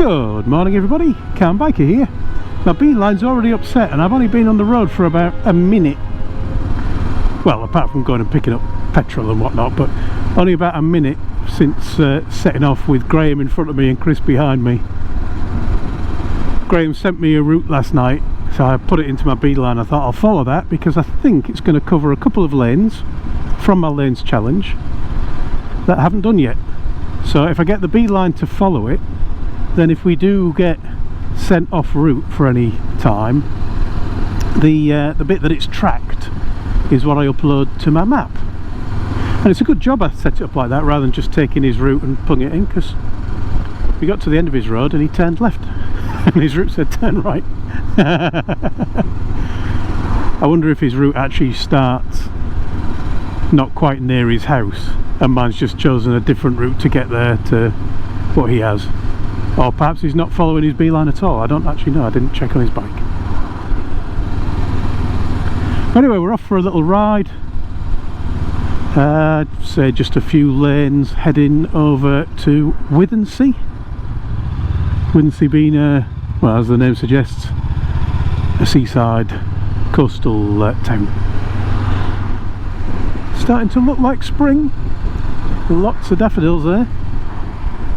Good morning everybody, Car and Biker here. My Beeline's already upset and I've only been on the road for about a minute. Well, apart from going and picking up petrol and whatnot, but only about a minute since setting off with Graham in front of me and Chris behind me. Graham sent me a route last night, so I put it into my Beeline. I thought I'll follow that because I think it's going to cover a couple of lanes from my lanes challenge that I haven't done yet. So if I get the Beeline to follow it, then if we do get sent off route for any time, the bit that it's tracked is what I upload to my map. And it's a good job I set it up like that rather than just taking his route and putting it in, because we got to the end of his road and he turned left and his route said turn right. I wonder if his route actually starts not quite near his house and mine's just chosen a different route to get there to what he has. Or perhaps he's not following his Beeline at all. I don't actually know, I didn't check on his bike. But anyway, we're off for a little ride. Say just a few lanes heading over to Withernsea. Withernsea being, well, as the name suggests, a seaside coastal town. Starting to look like spring. Lots of daffodils there.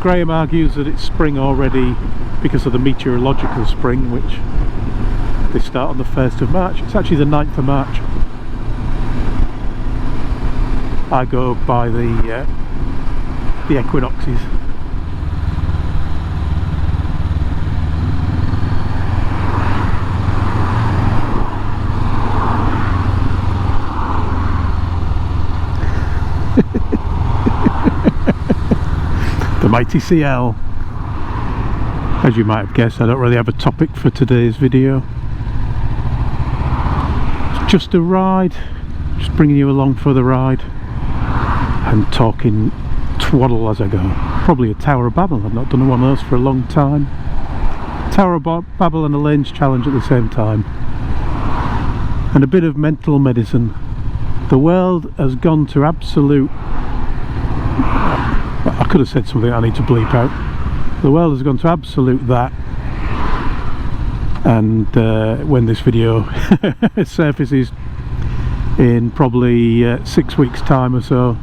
Graham argues that it's spring already because of the meteorological spring, which they start on the 1st of March. It's actually the 9th of March. I go by the equinoxes. The mighty CL. As you might have guessed, I don't really have a topic for today's video. It's just a ride, just bringing you along for the ride and talking twaddle as I go. Probably a Tower of Babel. I've not done one of those for a long time. Tower of Babel and a lanes challenge at the same time, and a bit of mental medicine. The world has gone to absolute, I could have said something I need to bleep out. The world has gone to absolute that, and when this video surfaces in probably 6 weeks time or so,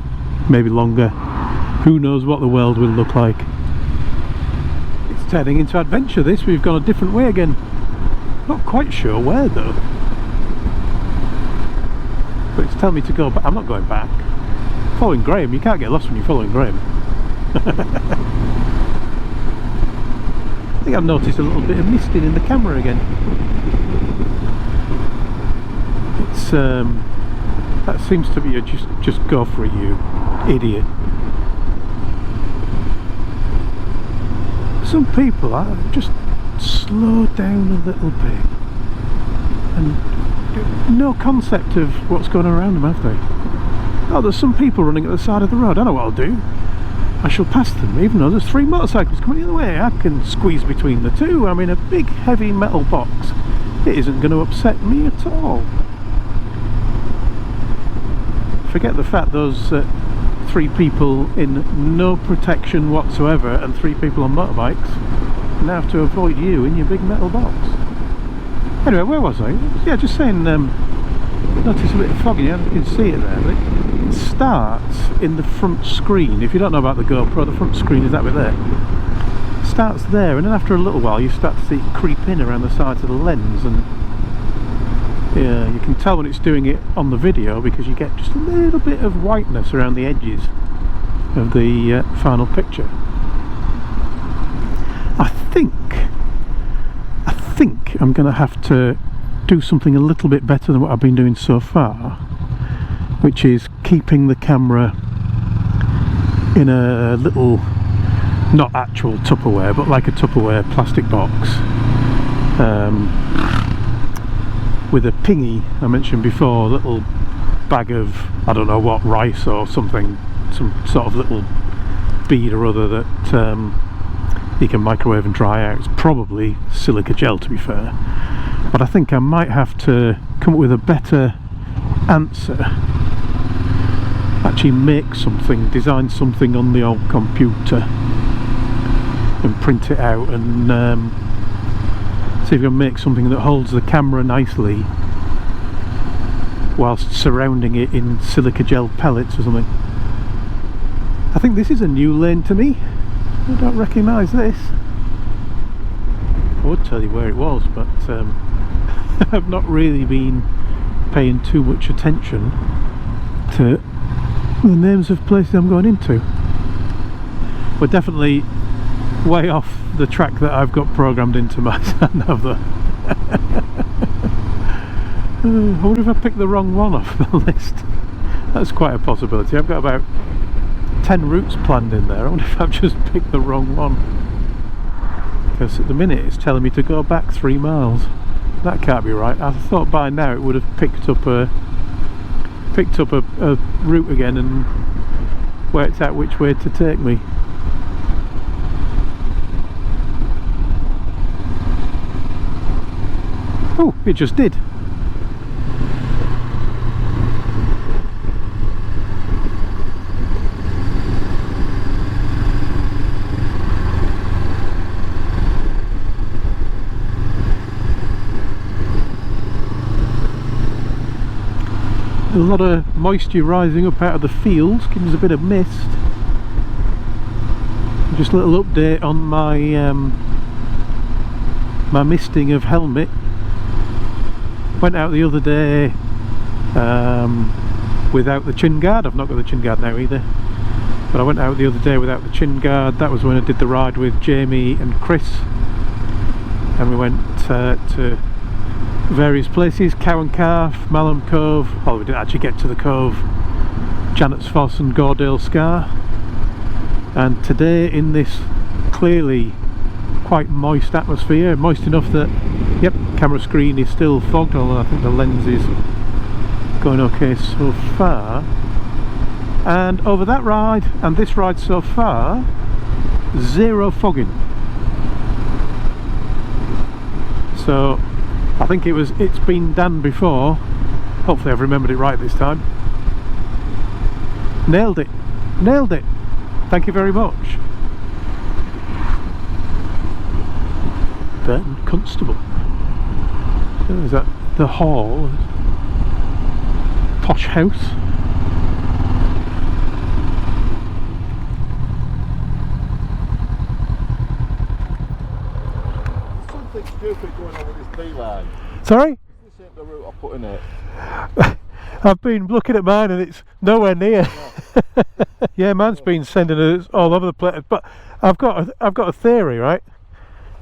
maybe longer, who knows what the world will look like. It's turning into adventure this. We've gone a different way again. Not quite sure where though, but it's telling me to go back. I'm not going back. Following Graham, you can't get lost when you're following Graham. I think I've noticed a little bit of misting in the camera again. It's that seems to be a just go for it, you idiot. Some people are just slow down a little bit and no concept of what's going on around them, have they? Oh, there's some people running at the side of the road. I know what I'll do. I shall pass them, even though there's 3 motorcycles coming the other way. I can squeeze between the two. I'm in a big heavy metal box. It isn't going to upset me at all. Forget the fact those 3 people in no protection whatsoever and 3 people on motorbikes now have to avoid you in your big metal box. Anyway, where was I? Yeah, just saying, notice a bit of fog, you can see it there. But it starts in the front screen. If you don't know about the GoPro, the front screen is that bit there. It starts there, and then after a little while you start to see it creep in around the sides of the lens, and yeah, you can tell when it's doing it on the video because you get just a little bit of whiteness around the edges of the final picture. I think I'm going to have to do something a little bit better than what I've been doing so far, which is keeping the camera in a little, not actual Tupperware, but like a Tupperware plastic box, with a pingy I mentioned before, a little bag of, I don't know what, rice or something, some sort of little bead or other that you can microwave and dry out. It's probably silica gel, to be fair, but I think I might have to come up with a better answer, actually make something, design something on the old computer and print it out and see if I can make something that holds the camera nicely whilst surrounding it in silica gel pellets or something. I think this is a new lane to me. I don't recognise this. I would tell you where it was, but I've not really been paying too much attention to the names of places I'm going into. We're definitely way off the track that I've got programmed into my sat nav though. I wonder if I picked the wrong one off the list. That's quite a possibility. I've got about 10 routes planned in there. I wonder if I've just picked the wrong one, because at the minute it's telling me to go back 3 miles. That can't be right. I thought by now it would have picked up a route again and worked out which way to take me. Oh, it just did. A lot of moisture rising up out of the fields, giving us a bit of mist. Just a little update on my my misting of helmet. Went out the other day without the chin guard. I've not got the chin guard now either, but I went out the other day without the chin guard. That was when I did the ride with Jamie and Chris, and we went to various places: Cow and Calf, Malham Cove. Oh, we didn't actually get to the cove. Janet's Foss and Gordale Scar. And today, in this clearly quite moist atmosphere, moist enough that, yep, camera screen is still fogged, although I think the lens is going okay so far. And over that ride and this ride so far, zero fogging. So I think it's been done before. Hopefully I've remembered it right this time. Nailed it. Nailed it. Thank you very much. Burton Constable. Is that the hall? Posh house. Something stupid going on with this Beeline. Sorry? This ain't the route I put in it. I've been looking at mine and it's nowhere near. Yeah, yeah, mine's been sending us all over the place. But I've got a theory, right?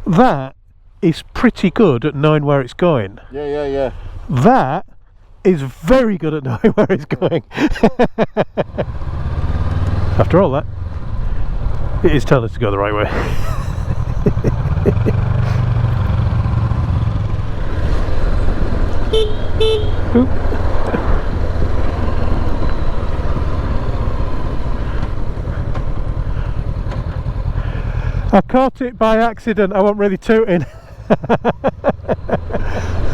That is pretty good at knowing where it's going. Yeah. That is very good at knowing where it's going. After all that, it is telling us to go the right way. Oop. I caught it by accident. I wasn't really tooting.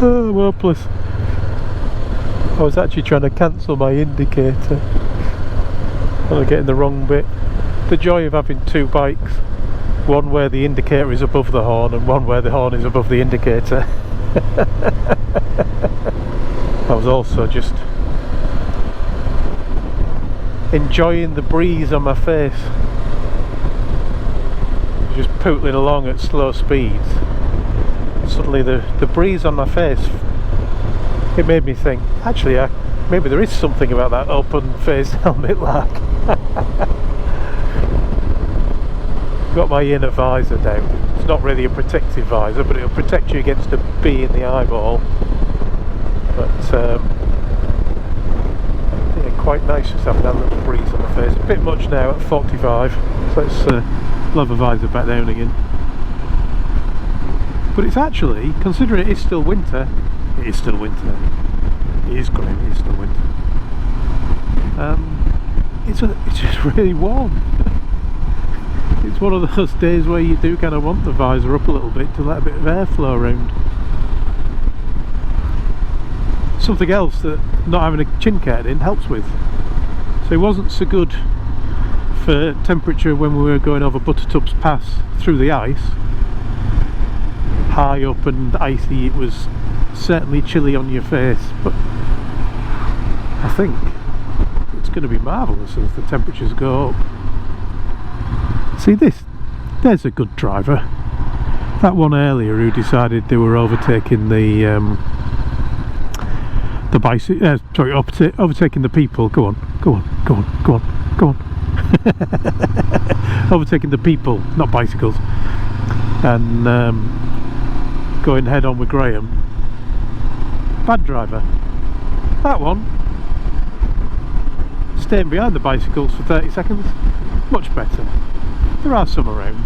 Oh, hopeless. I was actually trying to cancel my indicator. I'm getting the wrong bit. The joy of having two bikes, one where the indicator is above the horn and one where the horn is above the indicator. I was also just enjoying the breeze on my face, just pootling along at slow speeds. Suddenly the breeze on my face, it made me think, actually maybe there is something about that open face helmet lark. Got my inner visor down. It's not really a protective visor, but it'll protect you against a bee in the eyeball. But yeah, quite nice just having that little breeze on the face. A bit much now at 45, so let's love a visor back down again. But it's actually, considering it is still winter, it is still winter. It is grey, it is still winter. It's just really warm. It's one of those days where you do kind of want the visor up a little bit to let a bit of airflow around. Something else that not having a chin guard in helps with. So it wasn't so good temperature when we were going over Buttertub's Pass through the ice, high up and icy, it was certainly chilly on your face, but I think it's going to be marvellous as the temperatures go up. See this? There's a good driver. That one earlier who decided they were overtaking the bicycle, sorry, overtaking the people. Go on, go on, go on, go on, go on. Overtaking the people, not bicycles, and going head on with Graham. Bad driver. That one, staying behind the bicycles for 30 seconds, much better. There are some around.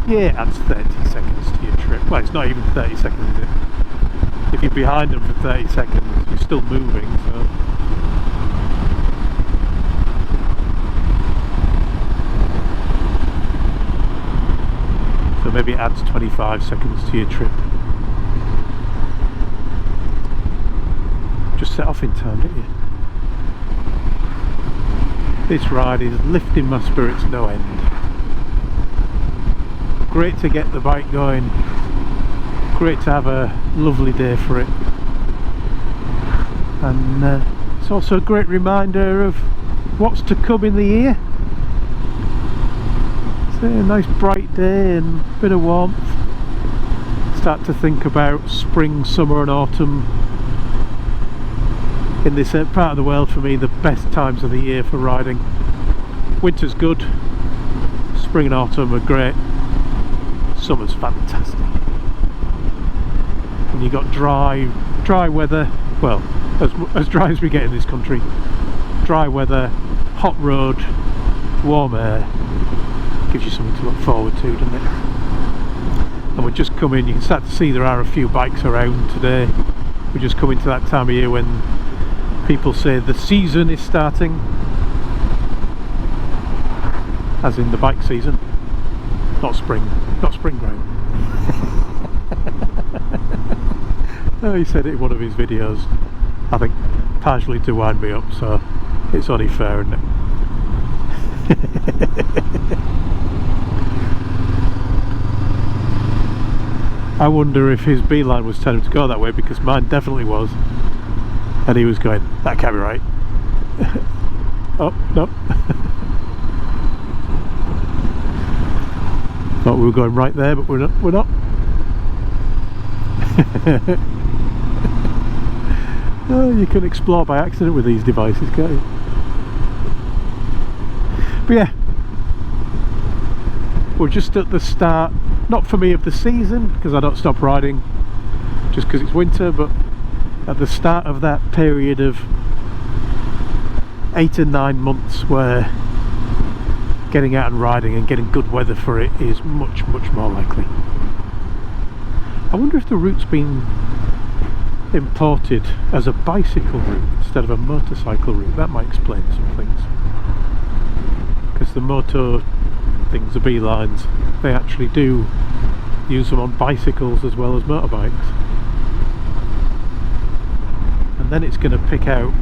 Yeah, it adds 30 seconds to your trip. Well, it's not even 30 seconds, is it? If you're behind them for 30 seconds, you're still moving, so... So maybe it adds 25 seconds to your trip. Just set off in time, didn't you? This ride is lifting my spirits no end. Great to get the bike going, great to have a lovely day for it, and it's also a great reminder of what's to come in the year. It's a nice bright day and a bit of warmth. Start to think about spring, summer and autumn. In this part of the world, for me, the best times of the year for riding. Winter's good, spring and autumn are great, summer's fantastic. And you got dry weather, well, as dry as we get in this country. Dry weather, hot road, warm air, gives you something to look forward to, doesn't it? And we're just coming, you can start to see there are a few bikes around today. We're just coming to that time of year when people say the season is starting, as in the bike season, not spring ground. Oh, he said it in one of his videos, I think partially to wind me up, so it's only fair, isn't it? I wonder if his Beeline was telling him to go that way, because mine definitely was. And he was going, that can't be right. Oh, no. Thought we were going right there, but we're not. Oh, you can explore by accident with these devices, can't you? But yeah, we're just at the start, not for me of the season, because I don't stop riding just because it's winter, but at the start of that period of 8 or 9 months where getting out and riding and getting good weather for it is much more likely. I wonder if the route's been imported as a bicycle route instead of a motorcycle route. That might explain some things, because the moto things, the Beelines, they actually do use them on bicycles as well as motorbikes. And then it's going to pick out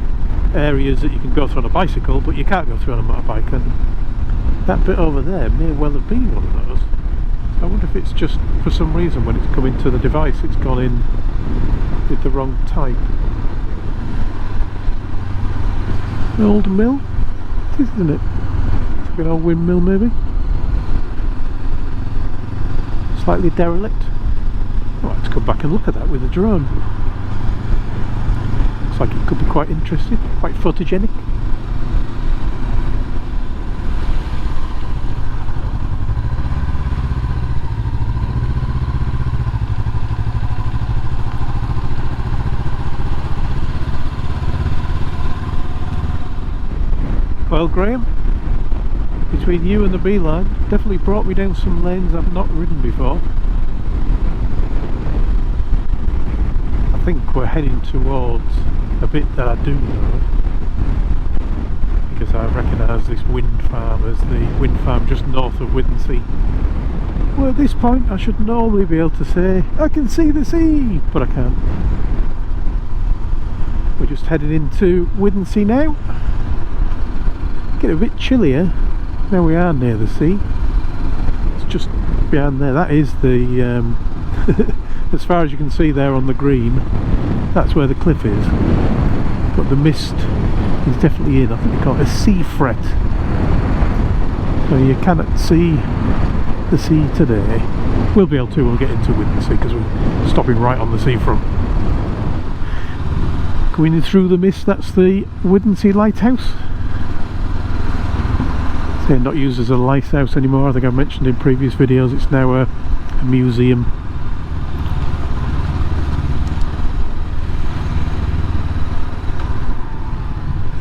areas that you can go through on a bicycle but you can't go through on a motorbike, and that bit over there may well have been one of those. So I wonder if it's just, for some reason, when it's come into the device, it's gone in with the wrong type. An old mill? It is, isn't it? It's like an old windmill maybe? Slightly derelict. I'll have to come back and look at that with a drone. Looks like it could be quite interesting, quite photogenic. Well, Graham, between you and the Beeline, definitely brought me down some lanes I've not ridden before. I think we're heading towards a bit that I do know, because I recognise this wind farm as the wind farm just north of Withernsea. Well, at this point I should normally be able to say I can see the sea, but I can't. We're just heading into Withernsea now. Get a bit chillier Now we are near the sea. It's just behind there. That is the as far as you can see there on the green, that's where the cliff is, but the mist is definitely in. I think they call it a sea fret, so you cannot see the sea today. We'll be able to, we'll get into Withernsea because we're stopping right on the seafront. Going in through the mist, that's the Withernsea lighthouse. They're not used as a lighthouse anymore. I think I mentioned in previous videos it's now a museum.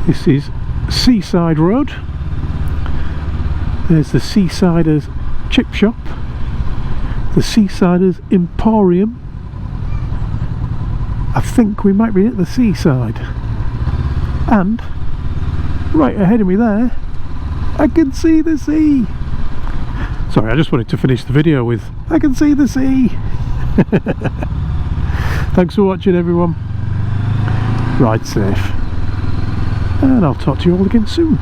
This is Seaside Road. There's the Seasiders Chip Shop, the Seasiders Emporium. I think we might be at the seaside. And right ahead of me there, I can see the sea. Sorry, I just wanted to finish the video with I can see the sea. Thanks for watching, everyone. Ride safe. And I'll talk to you all again soon.